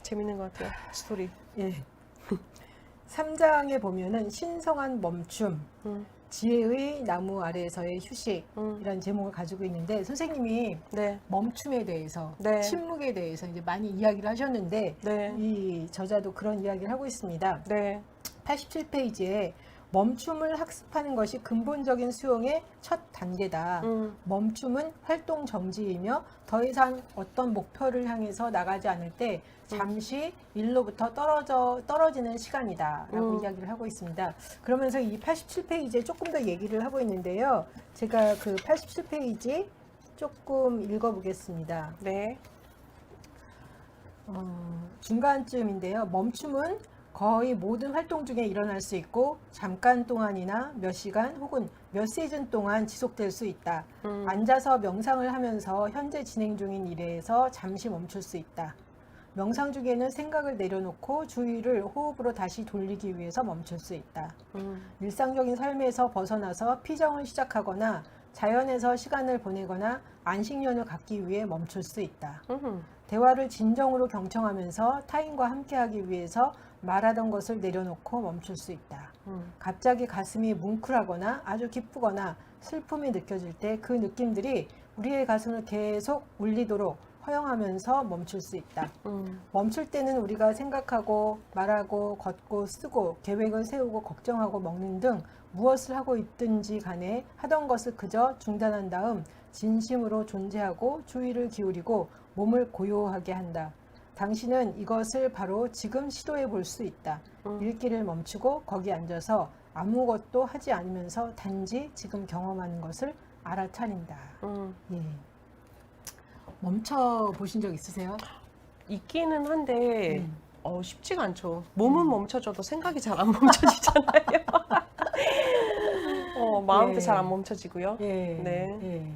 재밌는 것 같아요. 스토리. 예. 3장에 보면은 신성한 멈춤, 지혜의 나무 아래에서의 휴식이라는 제목을 가지고 있는데 선생님이 네. 멈춤에 대해서, 네. 침묵에 대해서 이제 많이 이야기를 하셨는데 네. 이 저자도 그런 이야기를 하고 있습니다. 네. 87페이지에 멈춤을 학습하는 것이 근본적인 수용의 첫 단계다. 멈춤은 활동 정지이며 더 이상 어떤 목표를 향해서 나가지 않을 때 잠시 일로부터 떨어지는 시간이다 라고 이야기를 하고 있습니다. 그러면서 이 87페이지에 조금 더 얘기를 하고 있는데요. 제가 그 87페이지 조금 읽어보겠습니다. 네. 중간쯤인데요. 멈춤은 거의 모든 활동 중에 일어날 수 있고 잠깐 동안이나 몇 시간 혹은 몇 시즌 동안 지속될 수 있다. 앉아서 명상을 하면서 현재 진행 중인 일에서 잠시 멈출 수 있다. 명상 중에는 생각을 내려놓고 주의를 호흡으로 다시 돌리기 위해서 멈출 수 있다. 일상적인 삶에서 벗어나서 피정을 시작하거나 자연에서 시간을 보내거나 안식년을 갖기 위해 멈출 수 있다. 대화를 진정으로 경청하면서 타인과 함께하기 위해서 말하던 것을 내려놓고 멈출 수 있다. 갑자기 가슴이 뭉클하거나 아주 기쁘거나 슬픔이 느껴질 때 그 느낌들이 우리의 가슴을 계속 울리도록 허용하면서 멈출 수 있다. 멈출 때는 우리가 생각하고 말하고 걷고 쓰고 계획을 세우고 걱정하고 먹는 등 무엇을 하고 있든지 간에 하던 것을 그저 중단한 다음 진심으로 존재하고 주의를 기울이고 몸을 고요하게 한다. 당신은 이것을 바로 지금 시도해 볼 수 있다. 읽기를 멈추고 거기 앉아서 아무것도 하지 않으면서 단지 지금 경험하는 것을 알아차린다. 예. 멈춰 보신 적 있으세요? 있기는 한데 쉽지가 않죠. 몸은 멈춰져도 생각이 잘 안 멈춰지잖아요. 마음도 예. 잘 안 멈춰지고요. 예. 네. 예.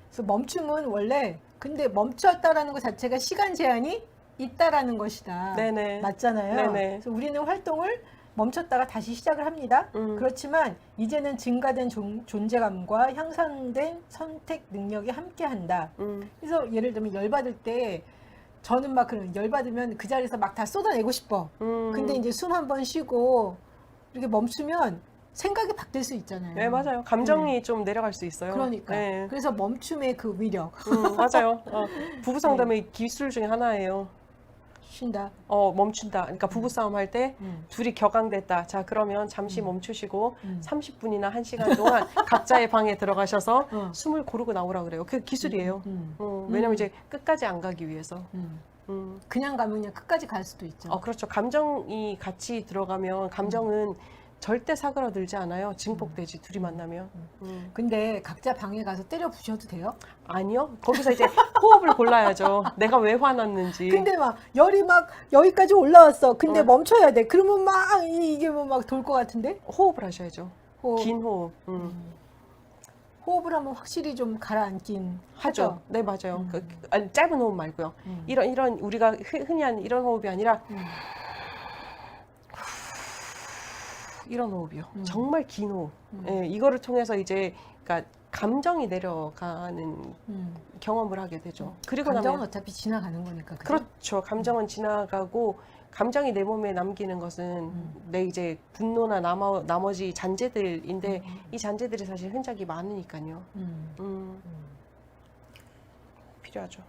그래서 멈춤은 원래 근데 멈췄다라는 것 자체가 시간 제한이 있다라는 것이다. 네네. 맞잖아요. 네네. 그래서 우리는 활동을 멈췄다가 다시 시작을 합니다. 그렇지만 이제는 증가된 존재감과 향상된 선택 능력이 함께한다. 그래서 예를 들면 열받을 때 저는 막 그런 열받으면 그 자리에서 막 다 쏟아내고 싶어. 근데 이제 숨 한 번 쉬고 이렇게 멈추면 생각이 바뀔 수 있잖아요. 네, 맞아요. 감정이 좀 내려갈 수 있어요. 그러니까. 네. 그래서 멈춤의 그 위력. 맞아요. 부부 상담의 기술 중에 하나예요. 쉰다. 멈춘다. 그러니까 부부싸움 할 때 둘이 격앙됐다. 자, 그러면 잠시 멈추시고 30분이나 1시간 동안 각자의 방에 들어가셔서 숨을 고르고 나오라 그래요. 그게 기술이에요. 왜냐면 이제 끝까지 안 가기 위해서. 그냥 가면 그냥 끝까지 갈 수도 있죠. 그렇죠. 감정이 같이 들어가면 감정은 절대 사그라들지 않아요. 증폭되지, 둘이 만나면. 근데 각자 방에 가서 때려 부셔도 돼요? 아니요. 거기서 이제 호흡을 골라야죠. 내가 왜 화났는지. 근데 막 열이 막 여기까지 올라왔어. 근데 멈춰야 돼. 그러면 막 이게 뭐 막 돌 것 같은데? 호흡을 하셔야죠. 호흡. 긴 호흡. 호흡을 하면 확실히 좀 가라앉긴 하죠. 하죠. 네, 맞아요. 아니, 짧은 호흡 말고요. 이런 우리가 흔히 하는 이런 호흡이 아니라 이런 호흡이요. 정말 긴 호흡. 예, 이거를 통해서 이제 그러니까 감정이 내려가는 경험을 하게 되죠. 그리고 감정은 나면 어차피 지나가는 거니까. 그죠? 그렇죠. 감정은 지나가고 감정이 내 몸에 남기는 것은 내 이제 분노나 나머지 잔재들인데 이 잔재들이 사실 흔적이 많으니까요. 필요하죠.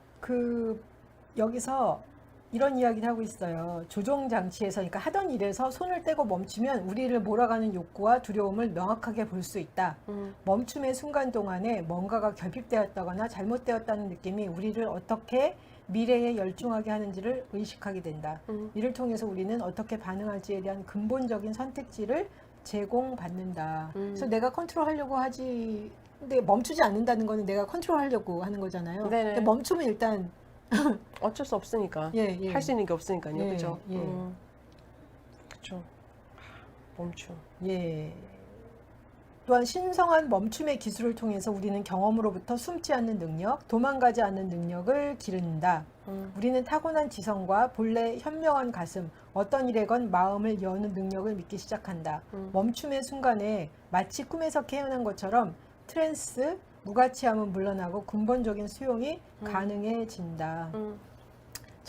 여기서 이런 이야기를 하고 있어요. 조종 장치에서, 그러니까 하던 일에서 손을 떼고 멈추면 우리를 몰아가는 욕구와 두려움을 명확하게 볼 수 있다. 멈춤의 순간 동안에 뭔가가 결핍되었다거나 잘못되었다는 느낌이 우리를 어떻게 미래에 열중하게 하는지를 의식하게 된다. 이를 통해서 우리는 어떻게 반응할지에 대한 근본적인 선택지를 제공받는다. 그래서 내가 컨트롤하려고 하지, 근데 멈추지 않는다는 거는 내가 컨트롤하려고 하는 거잖아요. 네네. 근데 멈추면 일단 어쩔 수 없으니까. 예. 할 수 있는 게 없으니까요. 예, 그죠? 예. 그렇죠. 멈춤. 예. 또한 신성한 멈춤의 기술을 통해서 우리는 경험으로부터 숨지 않는 능력, 도망가지 않는 능력을 기른다. 우리는 타고난 지성과 본래 현명한 가슴, 어떤 일에건 마음을 여는 능력을 믿기 시작한다. 멈춤의 순간에 마치 꿈에서 깨어난 것처럼 트랜스, 무가치함은 물러나고 근본적인 수용이 가능해진다.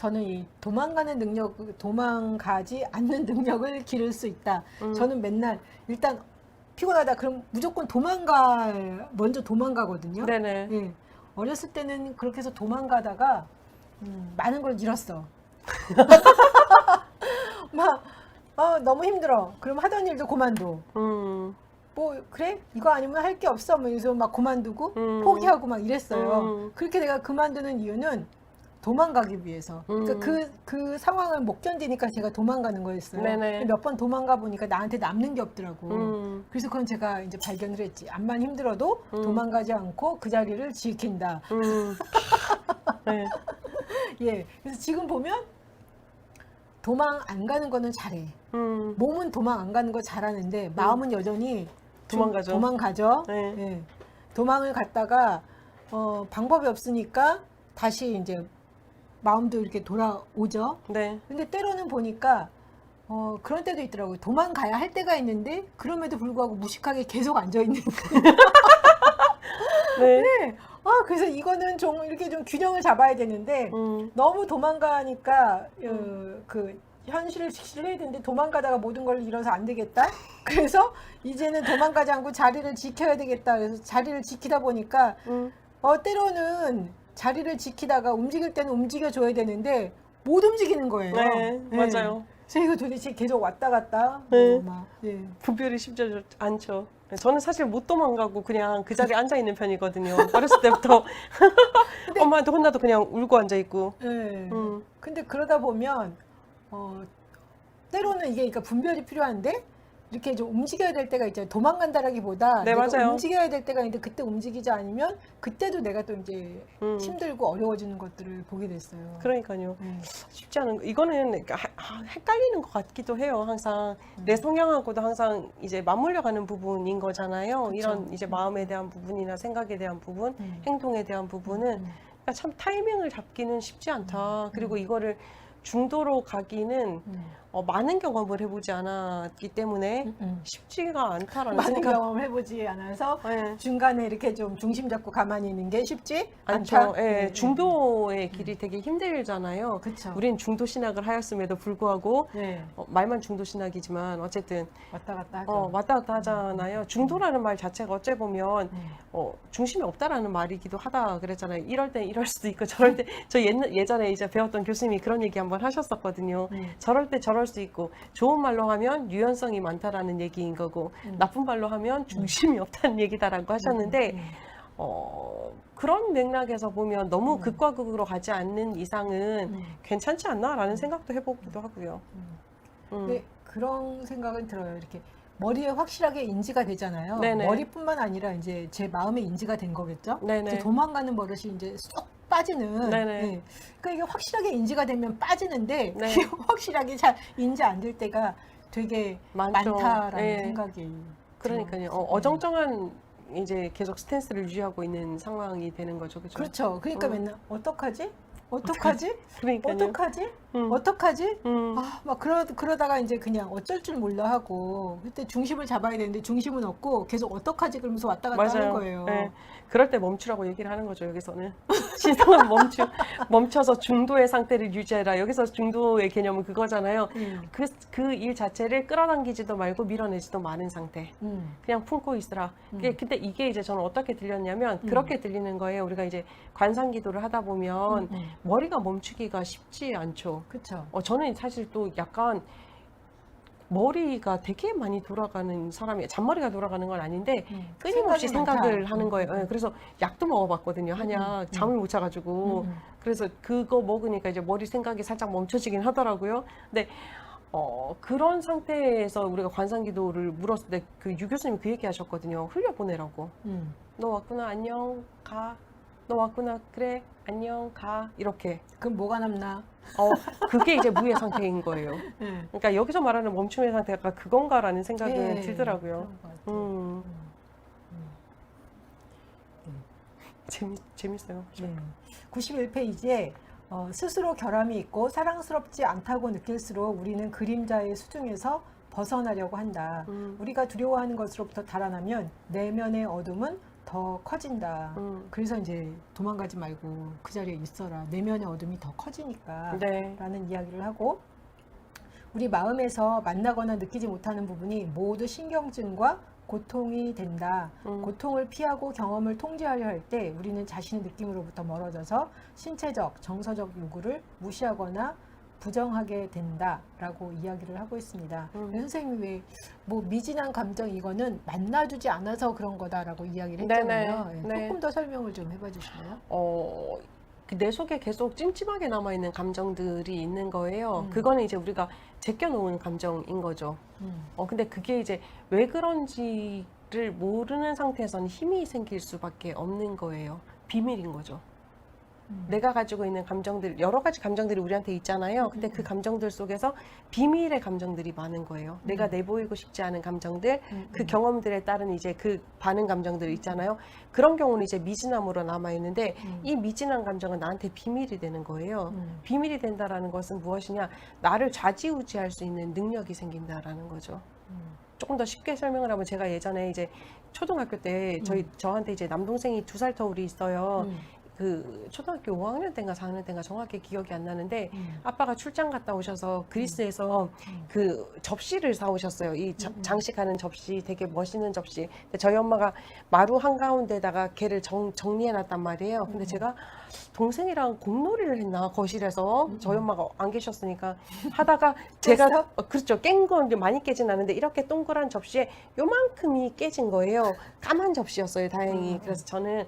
저는 이 도망가지 않는 능력을 기를 수 있다. 저는 맨날 일단 피곤하다 그럼 무조건 먼저 도망가거든요. 네네. 예. 어렸을 때는 그렇게 해서 도망가다가 많은 걸 잃었어. 막 너무 힘들어. 그럼 하던 일도 그만둬. 뭐 그래? 이거 아니면 할 게 없어. 뭐 이래서 막 그만두고 포기하고 막 이랬어요. 그렇게 내가 그만두는 이유는 도망가기 위해서. 그러니까 그 상황을 못 견디니까 제가 도망가는 거였어요. 네네. 몇 번 도망가 보니까 나한테 남는 게 없더라고. 그래서 그건 제가 이제 발견을 했지. 암만 힘들어도 도망가지 않고 그 자리를 지킨다. 네. 예. 그래서 지금 보면 도망 안 가는 거는 잘해. 몸은 도망 안 가는 거 잘하는데 마음은 여전히 도망가죠. 네. 예. 도망을 갔다가 방법이 없으니까 다시 이제 마음도 이렇게 돌아오죠. 네. 근데 때로는 보니까 그런 때도 있더라고요. 도망가야 할 때가 있는데 그럼에도 불구하고 무식하게 계속 앉아 있는. 네. 네. 그래서 이거는 좀 이렇게 좀 균형을 잡아야 되는데 너무 도망가니까 그 현실을 직시를 해야 되는데 도망가다가 모든 걸 잃어서 안 되겠다. 그래서 이제는 도망가지 않고 자리를 지켜야 되겠다. 그래서 자리를 지키다 보니까 때로는 자리를 지키다가 움직일 때는 움직여줘야 되는데 못 움직이는 거예요. 네, 맞아요. 그래서 이거 도대체 계속 왔다 갔다. 네. 예. 분별이 쉽지 않죠. 저는 사실 못 도망가고 그냥 그 자리에 앉아 있는 편이거든요. 어렸을 때부터 엄마한테 혼나도 그냥 울고 앉아 있고. 네. 근데 그러다 보면 때로는 이게 그러니까 분별이 필요한데 이렇게 좀 움직여야 될 때가 있잖아요. 도망간다라기보다 네, 내가 맞아요. 움직여야 될 때가 있는데 그때 움직이지 않으면 그때도 내가 또 이제 힘들고 어려워지는 것들을 보게 됐어요. 그러니까요. 쉽지 않은 거. 이거는 그러니까 헷갈리는 것 같기도 해요. 항상 내 성향하고도 항상 이제 맞물려가는 부분인 거잖아요. 그쵸. 이런 이제 마음에 대한 부분이나 생각에 대한 부분, 행동에 대한 부분은 그러니까 참 타이밍을 잡기는 쉽지 않다. 그리고 이거를 중도로 가기는 많은 경험을 해보지 않았기 때문에 쉽지가 않다라는 많은 생각. 경험을 해보지 않아서 네. 중간에 이렇게 좀 중심 잡고 가만히 있는 게 쉽지 않죠. 않다. 예, 중도의 길이 되게 힘들잖아요. 그렇죠. 우린 중도 신학을 하였음에도 불구하고 네. 말만 중도 신학이지만 어쨌든 왔다 갔다 하죠. 왔다 갔다 하잖아요. 중도라는 말 자체가 어째 보면 중심이 없다라는 말이기도 하다 그랬잖아요. 이럴 땐 이럴 수도 있고 저럴 때 저 예전에 이제 배웠던 교수님이 그런 얘기 한번 하셨었거든요. 저럴 때 저럴 수 있고 좋은 말로 하면 유연성이 많다라는 얘기인 거고 나쁜 말로 하면 중심이 없다는 얘기다라고 하셨는데 그런 맥락에서 보면 너무 극과 극으로 가지 않는 이상은 괜찮지 않나라는 생각도 해보기도 하고요. 근데 그런 생각은 들어요. 이렇게 머리에 확실하게 인지가 되잖아요. 네네. 머리뿐만 아니라 이제 제 마음에 인지가 된 거겠죠. 네네. 이제 도망가는 버릇이 이제 쏙 빠지는. 네네. 네. 그러니까 이게 확실하게 인지가 되면 빠지는데 네. 그게 확실하게 잘 인지 안 될 때가 되게 많죠. 많다라는 네. 생각이. 그러니까요. 들어요. 어정쩡한 이제 계속 스탠스를 유지하고 있는 상황이 되는 거죠. 그렇죠? 그렇죠. 그러니까 맨날 어떡하지? 어떡하지? 그러니까요. 어떡하지? 어떡하지? 막 그러다가 이제 그냥 어쩔 줄 몰라 하고 그때 중심을 잡아야 되는데 중심은 없고 계속 어떡하지? 그러면서 왔다 갔다 하는 맞아요. 거예요. 네. 그럴 때 멈추라고 얘기를 하는 거죠. 여기서는 시선을 멈춰서 중도의 상태를 유지해라. 여기서 중도의 개념은 그거잖아요. 그 일 자체를 끌어당기지도 말고 밀어내지도 마는 상태. 그냥 품고 있으라. 근데 이게 이제 저는 어떻게 들렸냐면 그렇게 들리는 거예요. 우리가 이제 관상기도를 하다 보면 머리가 멈추기가 쉽지 않죠. 그렇죠. 저는 사실 또 약간 머리가 되게 많이 돌아가는 사람이에요. 잔머리가 돌아가는 건 아닌데 끊임없이 생각을 하는 거예요. 네, 그래서 약도 먹어봤거든요. 한약 잠을 못 자가지고 그래서 그거 먹으니까 이제 머리 생각이 살짝 멈춰지긴 하더라고요. 근데 그런 상태에서 우리가 관상기도를 물었을 때 그 유 교수님이 그 얘기 하셨거든요. 흘려보내라고. 너 왔구나, 안녕, 가. 너 왔구나, 그래, 안녕, 가. 이렇게. 그럼 뭐가 남나? 그게 이제 무의 상태인 거예요. 그러니까 여기서 말하는 멈춤의 상태가 그건가라는 생각은 들더라고요. 재밌어요. 그렇죠? 91페이지에 스스로 결함이 있고 사랑스럽지 않다고 느낄수록 우리는 그림자의 수중에서 벗어나려고 한다. 우리가 두려워하는 것으로부터 달아나면 내면의 어둠은 더 더 커진다. 그래서 이제 도망가지 말고 그 자리에 있어라. 내면의 어둠이 더 커지니까. 네. 라는 이야기를 하고, 우리 마음에서 만나거나 느끼지 못하는 부분이 모두 신경증과 고통이 된다. 고통을 피하고 경험을 통제하려 할 때 우리는 자신의 느낌으로부터 멀어져서 신체적, 정서적 요구를 무시하거나 부정하게 된다라고 이야기를 하고 있습니다. 선생님이 왜 뭐 미진한 감정 이거는 만나주지 않아서 그런 거다라고 이야기를 했잖아요. 네네. 예, 네. 조금 더 설명을 좀 해봐 주실래요? 내 속에 계속 찜찜하게 남아있는 감정들이 있는 거예요. 그거는 이제 우리가 제껴놓은 감정인 거죠. 근데 그게 이제 왜 그런지를 모르는 상태에서는 힘이 생길 수밖에 없는 거예요. 비밀인 거죠. 내가 가지고 있는 감정들, 여러 가지 감정들이 우리한테 있잖아요. 근데 그 감정들 속에서 비밀의 감정들이 많은 거예요. 내가 내보이고 싶지 않은 감정들, 그 경험들에 따른 이제 그 반응 감정들 있잖아요. 그런 경우는 이제 미진함으로 남아있는데 이 미진한 감정은 나한테 비밀이 되는 거예요. 비밀이 된다라는 것은 무엇이냐? 나를 좌지우지할 수 있는 능력이 생긴다라는 거죠. 조금 더 쉽게 설명을 하면 제가 예전에 이제 초등학교 때 저한테 이제 남동생이 2살 터울이 있어요. 그 초등학교 5학년 때인가 4학년 때인가 정확히 기억이 안 나는데 아빠가 출장 갔다 오셔서 그리스에서 그 접시를 사오셨어요. 이 장식하는 접시, 되게 멋있는 접시. 근데 저희 엄마가 마루 한가운데다가 걔를 정리해놨단 말이에요. 근데 제가 동생이랑 공놀이를 했나 거실에서 저희 엄마가 안 계셨으니까 하다가 제가 그렇죠, 깬 건 많이 깨진 않은데 이렇게 동그란 접시에 요만큼이 깨진 거예요. 까만 접시였어요, 다행히. 그래서 저는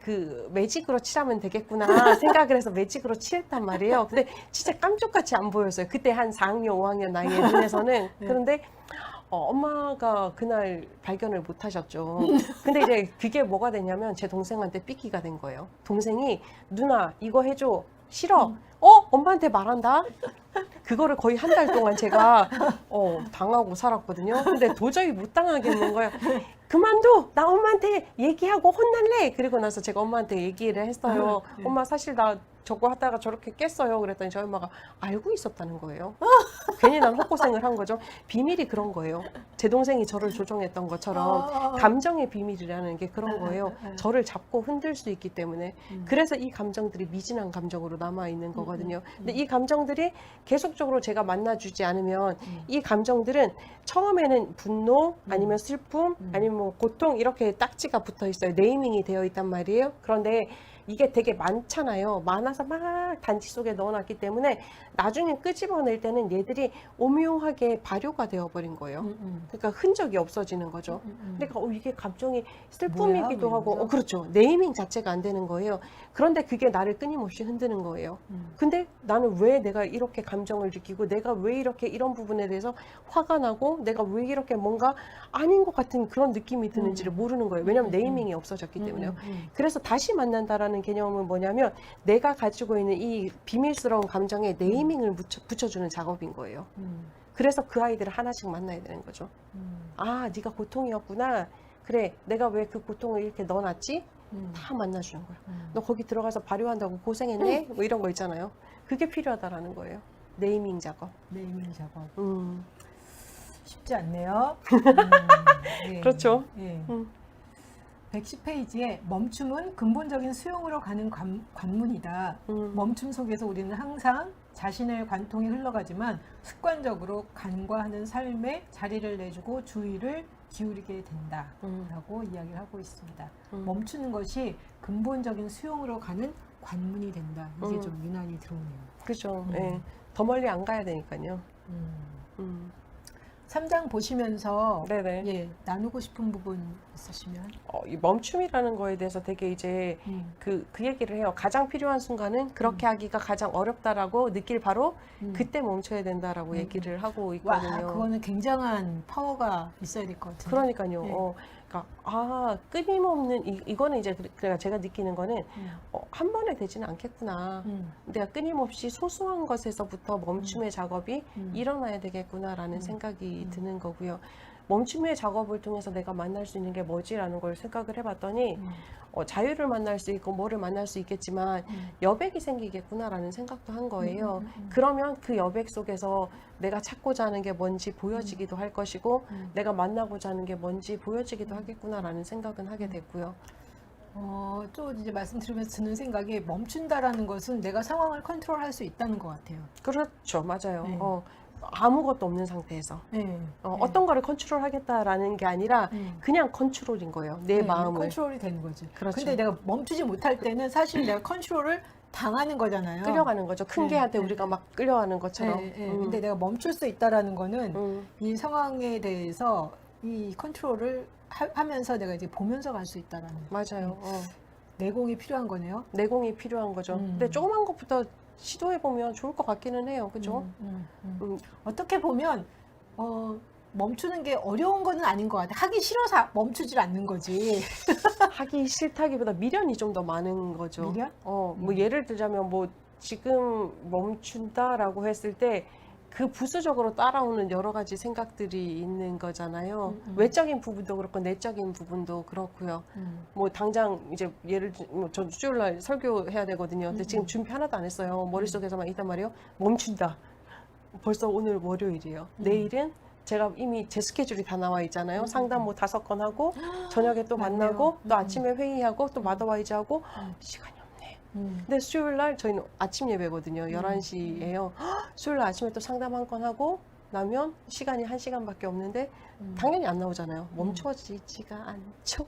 그 매직으로 칠하면 되겠구나 생각을 해서 매직으로 칠했단 말이에요. 근데 진짜 깜짝같이 안 보였어요. 그때 한 4학년, 5학년 나이의 눈에서는. 그런데 엄마가 그날 발견을 못 하셨죠. 근데 이제 그게 뭐가 됐냐면 제 동생한테 삐끼가 된 거예요. 동생이 누나 이거 해줘. 싫어. 엄마한테 말한다. 그거를 거의 한 달 동안 제가 당하고 살았거든요. 근데 도저히 못 당하겠는 거예요. 그만둬! 나 엄마한테 얘기하고 혼날래! 그리고 나서 제가 엄마한테 얘기를 했어요. 엄마 사실 나 저거 하다가 저렇게 깼어요. 그랬더니 저희 엄마가 알고 있었다는 거예요. 괜히 난 헛고생을 한 거죠. 비밀이 그런 거예요. 제 동생이 저를 조종했던 것처럼 감정의 비밀이라는 게 그런 거예요. 저를 잡고 흔들 수 있기 때문에. 그래서 이 감정들이 미진한 감정으로 남아있는 거거든요. 근데 이 감정들이 계속적으로 제가 만나주지 않으면 이 감정들은 처음에는 분노 아니면 슬픔 아니면 뭐 고통 이렇게 딱지가 붙어 있어요. 네이밍이 되어 있단 말이에요. 그런데 이게 되게 많잖아요. 많아서 막 단지 속에 넣어놨기 때문에 나중에 끄집어낼 때는 얘들이 오묘하게 발효가 되어버린 거예요. 그러니까 흔적이 없어지는 거죠. 그러니까 이게 감정이 슬픔이기도 뭐야? 하고 그렇죠. 네이밍 자체가 안 되는 거예요. 그런데 그게 나를 끊임없이 흔드는 거예요. 근데 나는 왜 내가 이렇게 감정을 느끼고 내가 왜 이렇게 이런 부분에 대해서 화가 나고 내가 왜 이렇게 뭔가 아닌 것 같은 그런 느낌이 드는지를 모르는 거예요. 왜냐하면 네이밍이 없어졌기 때문에요. 그래서 다시 만난다라는 개념은 뭐냐면 내가 가지고 있는 이 비밀스러운 감정에 네이밍을 붙여주는 작업인 거예요. 그래서 그 아이들을 하나씩 만나야 되는 거죠. 네가 고통이었구나. 그래, 내가 왜 그 고통을 이렇게 넣어놨지? 다 만나주는 거예요. 너 거기 들어가서 발효한다고 고생했네? 뭐 이런 거 있잖아요. 그게 필요하다라는 거예요. 네이밍 작업. 네이밍 작업. 쉽지 않네요. 네. 그렇죠. 네. 110페이지에 멈춤은 근본적인 수용으로 가는 관문이다. 멈춤 속에서 우리는 항상 자신의 관통이 흘러가지만 습관적으로 간과하는 삶에 자리를 내주고 주의를 기울이게 된다라고 이야기를 하고 있습니다. 멈추는 것이 근본적인 수용으로 가는 관문이 된다. 이게 좀 유난히 들어오네요. 그죠. 예. 더 멀리 안 가야 되니까요. 3장 보시면서 네네. 예, 나누고 싶은 부분 있으시면 이 멈춤이라는 거에 대해서 되게 이제 그 얘기를 해요. 가장 필요한 순간은 그렇게 하기가 가장 어렵다라고 느낄 바로 그때 멈춰야 된다라고 얘기를 하고 있거든요. 그거는 굉장한 파워가 있어야 될 것 같아요. 그러니까요. 예. 그러니까 끊임없는 이거는 이제 그러니까 제가 느끼는 거는 한 번에 되지는 않겠구나. 내가 끊임없이 소소한 것에서부터 멈춤의 작업이 일어나야 되겠구나라는 생각이 드는 거고요. 멈춤의 작업을 통해서 내가 만날 수 있는 게 뭐지라는 걸 생각을 해봤더니 자유를 만날 수 있고 뭐를 만날 수 있겠지만 여백이 생기겠구나라는 생각도 한 거예요. 그러면 그 여백 속에서 내가 찾고자 하는 게 뭔지 보여지기도 할 것이고 내가 만나고자 하는 게 뭔지 보여지기도 하겠구나라는 생각은 하게 됐고요. 또 이제 말씀 들으면서 드는 생각이 멈춘다라는 것은 내가 상황을 컨트롤할 수 있다는 것 같아요. 그렇죠. 맞아요. 네. 아무것도 없는 상태에서 어떤 거를 컨트롤하겠다라는 게 아니라 그냥 컨트롤인 거예요. 내 마음을. 컨트롤이 되는 거지. 그렇죠. 근데 내가 멈추지 못할 때는 사실 내가 컨트롤을 당하는 거잖아요. 끌려가는 거죠. 큰 개한테 우리가 막 끌려가는 것처럼. 근데 내가 멈출 수 있다라는 거는 이 상황에 대해서 이 컨트롤을 하면서 내가 이제 보면서 갈 수 있다라는. 맞아요. 내공이 필요한 거네요. 내공이 필요한 거죠. 근데 조그만 것부터 시도해보면 좋을 것 같기는 해요. 그죠? 어떻게 보면 멈추는 게 어려운 거는 아닌 것 같아. 하기 싫어서 멈추질 않는 거지. 하기 싫다기보다 미련이 좀 더 많은 거죠. 미련? 뭐 예를 들자면 뭐 지금 멈춘다라고 했을 때 그 부수적으로 따라오는 여러 가지 생각들이 있는 거잖아요. 외적인 부분도 그렇고 내적인 부분도 그렇고요. 뭐 당장 이제 예를 저 수요일 날 설교해야 되거든요. 근데 지금 준비 하나도 안 했어요. 머릿속에서만 있단 말이에요. 멈춘다. 벌써 오늘 월요일이에요. 내일은 제가 이미 제 스케줄이 다 나와 있잖아요. 상담 뭐 5건 하고 저녁에 또 맞네요. 만나고 또 아침에 회의하고 또 마더와이즈 하고 시간이 없네. 근데 수요일 날 저희는 아침 예배거든요. 11시예요. 수요일 날 아침에 또 상담 한 건 하고 나면 시간이 1시간밖에 없는데 당연히 안 나오잖아요. 멈춰지지가 않죠.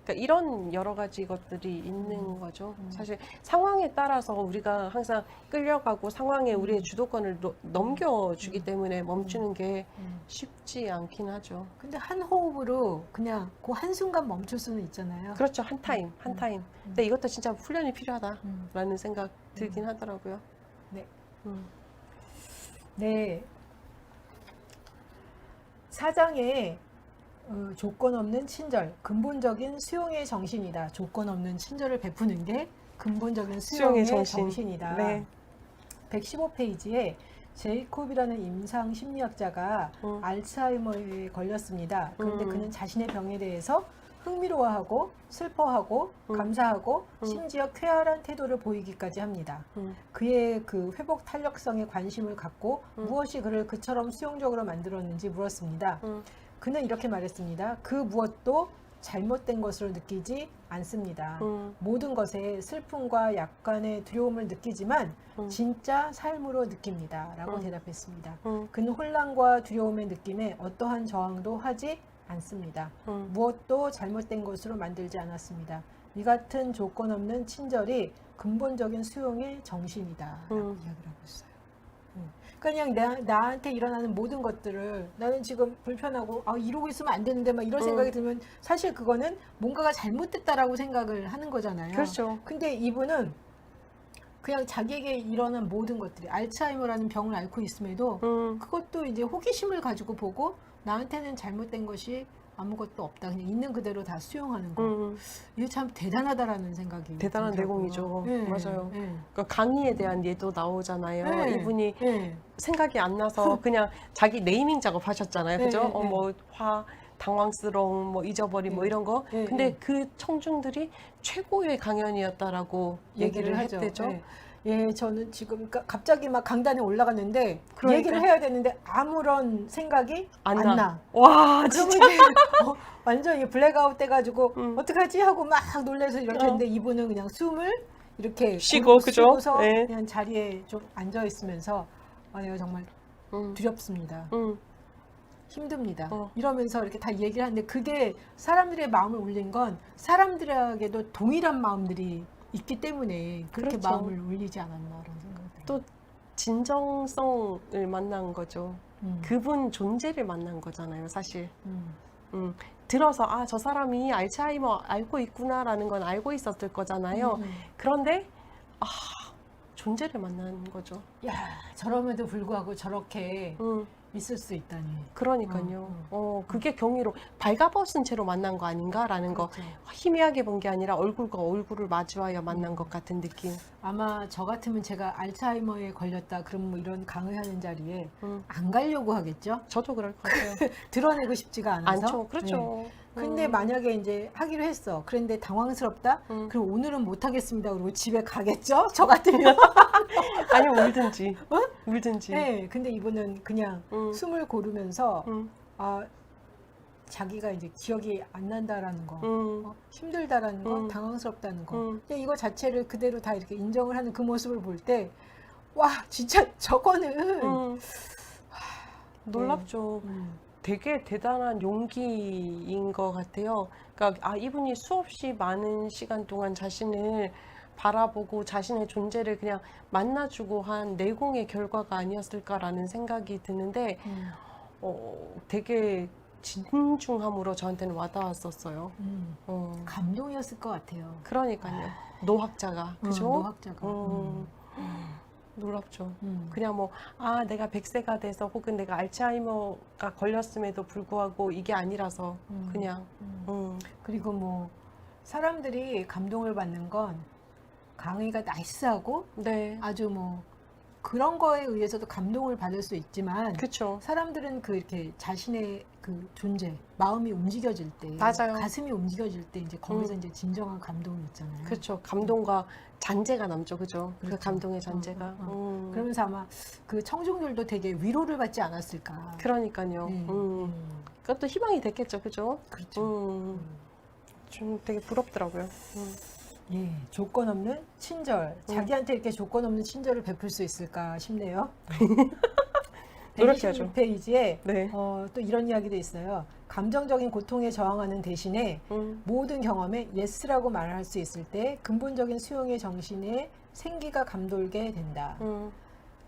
그러니까 이런 여러 가지 것들이 있는 거죠. 사실 상황에 따라서 우리가 항상 끌려가고 상황에 우리의 주도권을 넘겨주기 때문에 멈추는 게 쉽지 않긴 하죠. 근데 한 호흡으로 그냥 그 한순간 멈출 수는 있잖아요. 그렇죠. 한 타임, 한 타임. 근데 이것도 진짜 훈련이 필요하다라는 생각 들긴 하더라고요. 네. 음. 네. 사장의 조건 없는 친절, 근본적인 수용의 정신이다. 조건 없는 친절을 베푸는 게 근본적인 수용의 정신이다. 네. 115페이지에 제이콥이라는 임상 심리학자가 알츠하이머에 걸렸습니다. 그런데 그는 자신의 병에 대해서 흥미로워하고 슬퍼하고 감사하고 심지어 쾌활한 태도를 보이기까지 합니다. 그의 그 회복 탄력성에 관심을 갖고 무엇이 그를 그처럼 수용적으로 만들었는지 물었습니다. 그는 이렇게 말했습니다. 그 무엇도 잘못된 것으로 느끼지 않습니다. 모든 것에 슬픔과 약간의 두려움을 느끼지만 진짜 삶으로 느낍니다. 라고 대답했습니다. 그는 혼란과 두려움의 느낌에 어떠한 저항도 하지 않습니다. 무엇도 잘못된 것으로 만들지 않았습니다. 이 같은 조건 없는 친절이 근본적인 수용의 정신이다. 라고 이야기를 하고 있어요. 그냥 나한테 일어나는 모든 것들을 나는 지금 불편하고 이러고 있으면 안 되는데 막 이런 생각이 들면 사실 그거는 뭔가가 잘못됐다라고 생각을 하는 거잖아요. 그렇죠. 근데 이분은 그냥 자기에게 일어난 모든 것들이 알츠하이머라는 병을 앓고 있음에도 그것도 이제 호기심을 가지고 보고 나한테는 잘못된 것이 아무것도 없다. 그냥 있는 그대로 다 수용하는 거. 이게 참 대단하다라는 생각이 대단한 들더라고요. 내공이죠. 네, 맞아요. 네. 그러니까 강의에 대한 예도 나오잖아요. 네, 이분이 네. 생각이 안 나서 그냥 자기 네이밍 작업하셨잖아요. 네, 그죠? 네. 뭐 당황스러움, 뭐 잊어버림, 뭐 이런 거. 네, 근데 네. 그 청중들이 최고의 강연이었다라고 얘기를 하죠. 했대죠. 네. 예, 저는 지금 갑자기 막 강단에 올라갔는데 그러니까. 얘기를 해야 되는데 아무런 생각이 안 나. 와, 그러면 진짜. 이제 완전 이 블랙아웃 돼가지고 어떡하지 하고 막 놀래서 이렇게 했는데 이분은 그냥 숨을 이렇게 쉬고, 그죠? 쉬고서 네. 그냥 자리에 좀 앉아 있으면서 내가 정말 두렵습니다. 힘듭니다. 이러면서 이렇게 다 얘기를 하는데 그게 사람들의 마음을 울린 건 사람들에게도 동일한 마음들이 있기 때문에 그렇게 그렇죠. 마음을 울리지 않았나라는 생각이 들어요. 또 진정성을 만난 거죠. 그분 존재를 만난 거잖아요, 사실. 들어서 저 사람이 알츠하이머 앓고 있구나라는 건 알고 있었을 거잖아요. 그런데 존재를 만난 거죠. 야, 저럼에도 불구하고 저렇게 있을 수 있다니. 그러니까요. 그게 경이로 발가벗은 채로 만난 거 아닌가라는 거 그렇죠. 희미하게 본 게 아니라 얼굴과 얼굴을 마주하여 만난 것 같은 느낌. 아마 저 같으면 제가 알츠하이머에 걸렸다 그럼 뭐 이런 강의하는 자리에 음. 안 가려고 하겠죠. 저도 그럴 것 같아요. 드러내고 싶지가 않아서. 않죠. 그렇죠. 네. 근데 만약에 이제 하기로 했어. 그런데 당황스럽다? 음. 그럼 오늘은 못 하겠습니다. 그리고 집에 가겠죠? 저 같으면. 아니면 울든지. 울든지. 네. 근데 이분은 그냥 숨을 고르면서 음. 아, 자기가 이제 기억이 안 난다라는 거, 음. 힘들다라는 거, 당황스럽다는 거. 음. 그냥 이거 자체를 그대로 다 이렇게 인정을 하는 그 모습을 볼 때, 와, 진짜 저거는. 놀랍죠. 되게 대단한 용기인 것 같아요. 그러니까 이분이 수없이 많은 시간 동안 자신을 바라보고 자신의 존재를 그냥 만나주고 한 내공의 결과가 아니었을까라는 생각이 드는데 되게 진중함으로 저한테는 와닿았었어요. 감동이었을 것 같아요. 그러니까요. 노학자가 그죠? 노학자가. 놀랍죠. 그냥 뭐 내가 100세가 돼서 혹은 내가 알츠하이머가 걸렸음에도 불구하고 이게 아니라서 그냥 그리고 뭐 사람들이 감동을 받는 건 강의가 나이스하고 네. 아주 뭐 그런 거에 의해서도 감동을 받을 수 있지만 그렇죠. 사람들은 그 이렇게 자신의 그 존재, 마음이 움직여질 때, 맞아요. 가슴이 움직여질 때 이제 거기서 이제 진정한 감동이 있잖아요. 그렇죠. 감동과 잔재가 남죠. 그죠? 그 그렇죠. 감동의 잔재가. 그러면서 아마 그 청중들도 되게 위로를 받지 않았을까. 그러니까요. 네. 그것도 희망이 됐겠죠. 그죠? 그렇죠. 좀 되게 부럽더라고요. 예, 조건 없는 친절. 자기한테 이렇게 조건 없는 친절을 베풀 수 있을까 싶네요. 노력해야죠. 126페이지에 네. 또 이런 이야기도 있어요. 감정적인 고통에 저항하는 대신에 모든 경험에 예스라고 말할 수 있을 때 근본적인 수용의 정신에 생기가 감돌게 된다.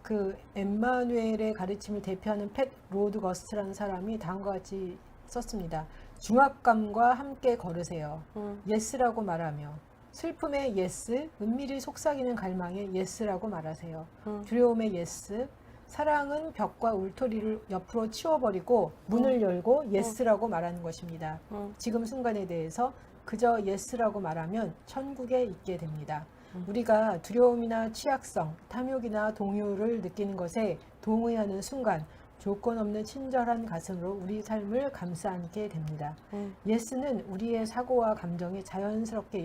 그 엠마누엘의 가르침을 대표하는 팻 로드거스트라는 사람이 다음과 같이 썼습니다. 중압감과 함께 걸으세요. 예스라고 말하며 슬픔의 예스, 은밀히 속삭이는 갈망의 예스라고 말하세요. 두려움의 예스, 사랑은 벽과 울토리를 옆으로 치워버리고 문을 열고 예스라고 말하는 것입니다. 지금 순간에 대해서 그저 예스라고 말하면 천국에 있게 됩니다. 우리가 두려움이나 취약성, 탐욕이나 동요를 느끼는 것에 동의하는 순간 조건 없는 친절한 가슴으로 우리 삶을 감싸 안게 됩니다. 예스는 우리의 사고와 감정이 자연스럽게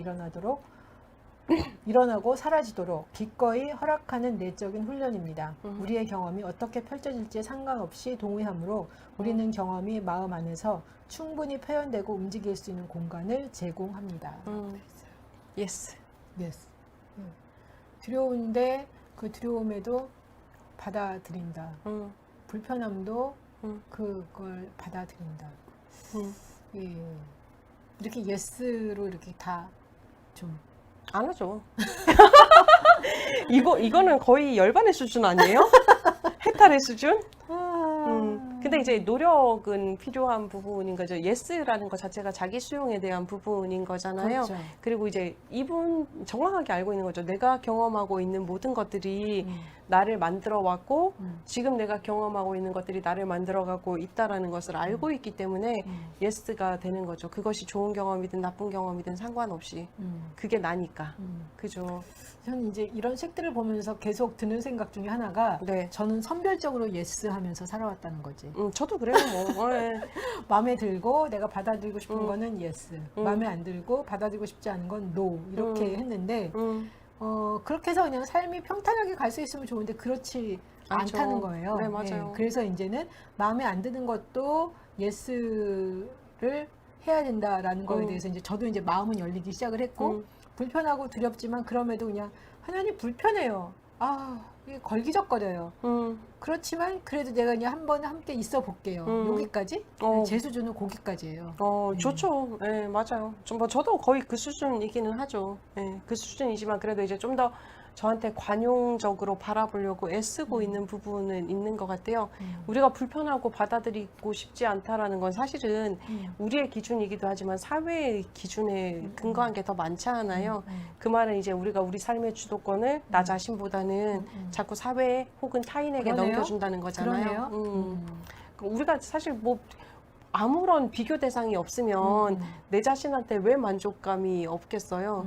일어나고 사라지도록 기꺼이 허락하는 내적인 훈련입니다. 우리의 경험이 어떻게 펼쳐질지에 상관없이 동의함으로 우리는 경험이 마음 안에서 충분히 표현되고 움직일 수 있는 공간을 제공합니다. 예스. Yes. 두려운데 그 두려움에도 받아들인다. 불편함도 그걸 받아들인다. 예. 이렇게 예스로 이렇게 다 좀 안 하죠. 이거는 거의 열반의 수준 아니에요? 해탈의 수준? 근데 이제 노력은 필요한 부분인 거죠. 예스라는 것 자체가 자기 수용에 대한 부분인 거잖아요. 그렇죠. 그리고 이제 이분 정확하게 알고 있는 거죠. 내가 경험하고 있는 모든 것들이 나를 만들어 왔고 지금 내가 경험하고 있는 것들이 나를 만들어 가고 있다라는 것을 알고 있기 때문에 예스가 되는 거죠. 그것이 좋은 경험이든 나쁜 경험이든 상관없이 그게 나니까. 그죠. 저는 이제 이런 책들을 보면서 계속 드는 생각 중에 하나가 네. 저는 선별적으로 예스 하면서 살아왔다는 거지. 저도 그래요. 뭐. 네. 마음에 들고 내가 받아들이고 싶은 거는 예스, 마음에 안 들고 받아들이고 싶지 않은 건 노 이렇게 했는데 그렇게 해서 그냥 삶이 평탄하게 갈 수 있으면 좋은데 그렇지 않죠. 않다는 거예요. 네, 맞아요. 그래서 이제는 마음에 안 드는 것도 예스를 해야 된다라는 거에 대해서 이제 저도 이제 마음은 열리기 시작을 했고 불편하고 두렵지만 그럼에도 그냥 하나님 불편해요. 이게 걸기적거려요. 그렇지만 그래도 내가 그냥 한번 함께 있어 볼게요. 여기까지? 제 수준은 거기까지예요. 좋죠. 네, 맞아요. 저도 거의 그 수준이기는 하죠. 네, 그 수준이지만 그래도 이제 좀 더 저한테 관용적으로 바라보려고 애쓰고 있는 부분은 있는 것 같아요. 우리가 불편하고 받아들이고 싶지 않다라는 건 사실은 우리의 기준이기도 하지만 사회의 기준에 근거한 게 더 많잖아요. 그 말은 이제 우리가 우리 삶의 주도권을 나 자신보다는 자꾸 사회 혹은 타인에게 그러네요. 넘겨준다는 거잖아요. 그러네요. 우리가 사실 뭐 아무런 비교 대상이 없으면 내 자신한테 왜 만족감이 없겠어요?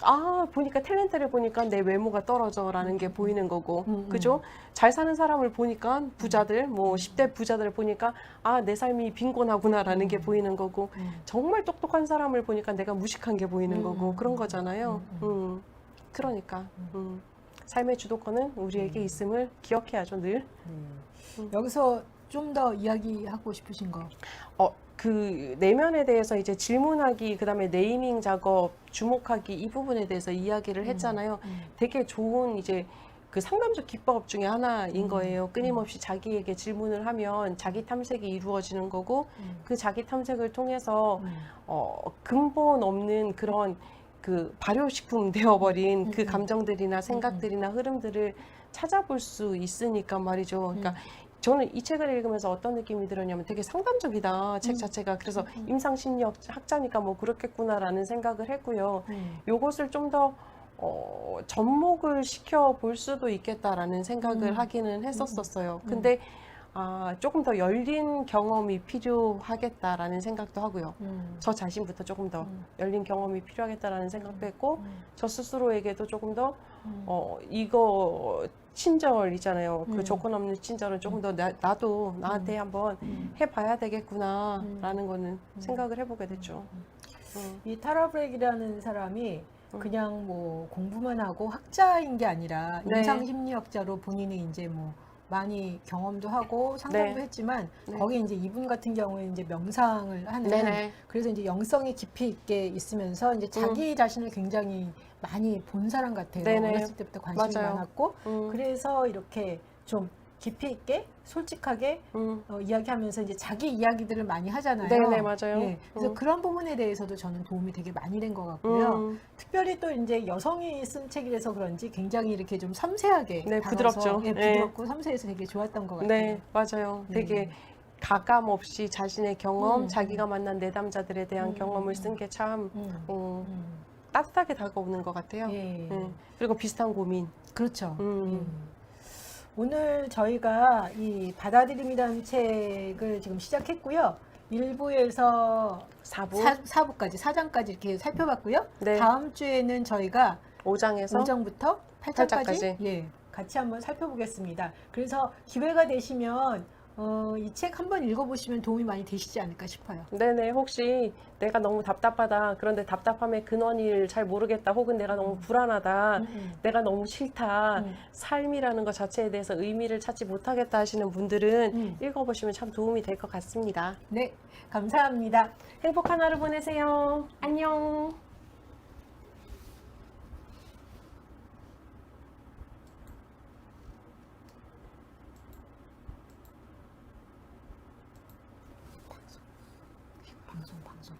아, 보니까 탤런트를 보니까 내 외모가 떨어져라는 게 보이는 거고, 그죠? 잘 사는 사람을 보니까 부자들, 뭐 10대 부자들을 보니까 아, 내 삶이 빈곤하구나라는 게 보이는 거고, 정말 똑똑한 사람을 보니까 내가 무식한 게 보이는 거고, 그런 거잖아요. 그러니까 삶의 주도권은 우리에게 있음을 기억해야죠, 늘. 여기서 좀 더 이야기하고 싶으신 거. 그 내면에 대해서 이제 질문하기, 그다음에 네이밍 작업, 주목하기 이 부분에 대해서 이야기를 했잖아요. 되게 좋은 이제 그 상담적 기법 중에 하나인 거예요. 끊임없이 자기에게 질문을 하면 자기 탐색이 이루어지는 거고 그 자기 탐색을 통해서 근본 없는 그런 그 발효식품 되어버린 그 감정들이나 생각들이나 흐름들을 찾아볼 수 있으니까 말이죠. 그러니까 저는 이 책을 읽으면서 어떤 느낌이 들었냐면 되게 상담적이다, 책 자체가. 그래서 임상심리학 학자니까 뭐 그렇겠구나라는 생각을 했고요. 요것을 좀 더 접목을 시켜 볼 수도 있겠다라는 생각을 하기는 했었어요. 근데 조금 더 열린 경험이 필요하겠다라는 생각도 하고요. 저 자신부터 조금 더 열린 경험이 필요하겠다라는 생각도 했고, 저 스스로에게도 조금 더 이거 친절이잖아요. 그 조건 없는 친절은 조금 더 나도 나한테 한번 해봐야 되겠구나라는 거는 생각을 해보게 됐죠. 이 타라 브렉이라는 사람이 그냥 뭐 공부만 하고 학자인 게 아니라 네. 임상심리학자로 본인이 이제 뭐 많이 경험도 하고 상담도 네. 했지만 네. 거기 이제 이분 같은 경우에 이제 명상을 하는 네네. 그래서 이제 영성이 깊이 있게 있으면서 이제 자기 자신을 굉장히 많이 본 사람 같아요. 네네. 어렸을 때부터 관심이 맞아요. 많았고 그래서 이렇게 좀 깊이 있게 솔직하게 이야기하면서 이제 자기 이야기들을 많이 하잖아요. 네네, 맞아요. 예, 그래서 그런 부분에 대해서도 저는 도움이 되게 많이 된 것 같고요. 특별히 또 이제 여성이 쓴 책이라서 그런지 굉장히 이렇게 좀 섬세하게 네, 다뤄서, 부드럽죠. 예, 네. 부드럽고 섬세해서 되게 좋았던 것 같아요. 네, 맞아요. 되게 가감 없이 자신의 경험, 자기가 만난 내담자들에 대한 경험을 쓴 게 참 따뜻하게 다가오는 것 같아요. 예. 그리고 비슷한 고민. 그렇죠. 오늘 저희가 이 받아들임이라는 책을 지금 시작했고요. 1부에서 4부, 4부까지, 4장까지 이렇게 살펴봤고요. 네. 다음 주에는 저희가 5장에서 5장부터 8장까지 8장까지. 예, 같이 한번 살펴보겠습니다. 그래서 기회가 되시면 이 책 한번 읽어보시면 도움이 많이 되시지 않을까 싶어요. 네네, 혹시 내가 너무 답답하다, 그런데 답답함의 근원을 잘 모르겠다, 혹은 내가 너무 불안하다, 내가 너무 싫다, 삶이라는 것 자체에 대해서 의미를 찾지 못하겠다 하시는 분들은 읽어보시면 참 도움이 될 것 같습니다. 네, 감사합니다. 행복한 하루 보내세요. 안녕. 방송.